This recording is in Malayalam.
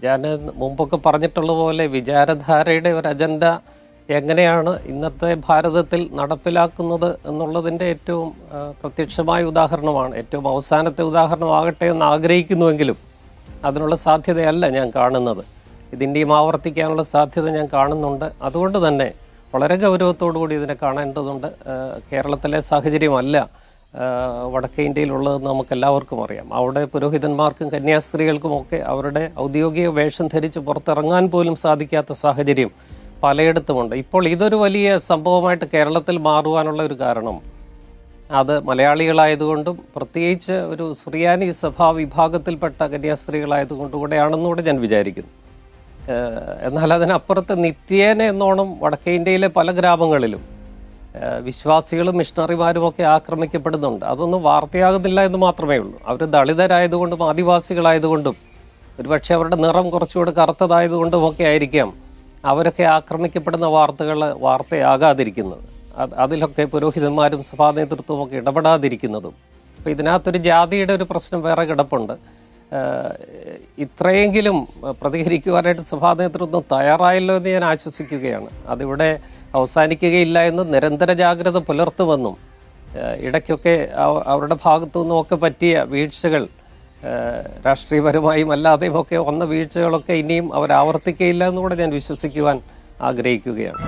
ഞാൻ മുമ്പൊക്കെ പറഞ്ഞിട്ടുള്ള പോലെ വിചാരധാരയുടെ ഒരു അജണ്ട എങ്ങനെയാണ് ഇന്നത്തെ ഭാരതത്തിൽ നടപ്പിലാക്കുന്നത് എന്നുള്ളതിൻ്റെ ഏറ്റവും പ്രത്യക്ഷമായ ഉദാഹരണമാണ്. ഏറ്റവും അവസാനത്തെ ഉദാഹരണമാകട്ടെ എന്ന് ആഗ്രഹിക്കുന്നുവെങ്കിലും അതിനുള്ള സാധ്യതയല്ല ഞാൻ കാണുന്നത്. ഇതിൻ്റെയും ആവർത്തിക്കാനുള്ള സാധ്യത ഞാൻ കാണുന്നുണ്ട്. അതുകൊണ്ട് തന്നെ വളരെ ഗൗരവത്തോടു കൂടി ഇതിനെ കാണേണ്ടതുണ്ട്. കേരളത്തിലെ സാഹചര്യമല്ല വടക്കേ ഇന്ത്യയിലുള്ളതെന്ന് നമുക്കെല്ലാവർക്കും അറിയാം. അവിടെ പുരോഹിതന്മാർക്കും കന്യാസ്ത്രീകൾക്കുമൊക്കെ അവരുടെ ഔദ്യോഗിക വേഷം ധരിച്ച് പുറത്തിറങ്ങാൻ പോലും സാധിക്കാത്ത സാഹചര്യം പലയിടത്തുമുണ്ട്. ഇപ്പോൾ ഇതൊരു വലിയ സംഭവമായിട്ട് കേരളത്തിൽ മാറുവാനുള്ള ഒരു കാരണം അത് മലയാളികളായതുകൊണ്ടും പ്രത്യേകിച്ച് ഒരു സുറിയാനി സഭാ വിഭാഗത്തിൽപ്പെട്ട കന്യാസ്ത്രീകളായതുകൊണ്ടും കൂടെയാണെന്നുകൂടെ ഞാൻ വിചാരിക്കുന്നു. എന്നാൽ അതിനപ്പുറത്ത് നിത്യേന എന്നോണം വടക്കേ ഇന്ത്യയിലെ പല ഗ്രാമങ്ങളിലും വിശ്വാസികളും മിഷണറിമാരുമൊക്കെ ആക്രമിക്കപ്പെടുന്നുണ്ട്. അതൊന്നും വാർത്തയാകുന്നില്ല എന്ന് മാത്രമേ ഉള്ളൂ. അവർ ദളിതരായതുകൊണ്ടും ആദിവാസികളായതുകൊണ്ടും ഒരുപക്ഷെ അവരുടെ നിറം കുറച്ചുകൂടെ കറുത്തതായതുകൊണ്ടും ഒക്കെ ആയിരിക്കാം അവരൊക്കെ ആക്രമിക്കപ്പെടുന്ന വാർത്തകൾ വാർത്തയാകാതിരിക്കുന്നത്. അതിലൊക്കെ പുരോഹിതന്മാരും സഭാ നേതൃത്വവും ഒക്കെ ഇടപെടാതിരിക്കുന്നതും. അപ്പോൾ ഇതിനകത്തൊരു ജാതിയുടെ ഒരു പ്രശ്നം വേറെ കിടപ്പുണ്ട്. ഇത്രയെങ്കിലും പ്രതികരിക്കുവാനായിട്ട് സഭാ നേതൃത്വം തയ്യാറായല്ലോ എന്ന് ഞാൻ ആശ്വസിക്കുകയാണ്. അതിവിടെ അവസാനിക്കുകയില്ല എന്ന് നിരന്തര ജാഗ്രത പുലർത്തുമെന്നും ഇടയ്ക്കൊക്കെ അവരുടെ ഭാഗത്തു നിന്നുമൊക്കെ പറ്റിയ വീഴ്ചകൾ രാഷ്ട്രീയപരമായും അല്ലാതെയും ഒക്കെ വന്ന വീഴ്ചകളൊക്കെ ഇനിയും അവർ ആവർത്തിക്കുകയില്ല എന്നുകൂടെ ഞാൻ വിശ്വസിക്കുവാൻ ആഗ്രഹിക്കുകയാണ്.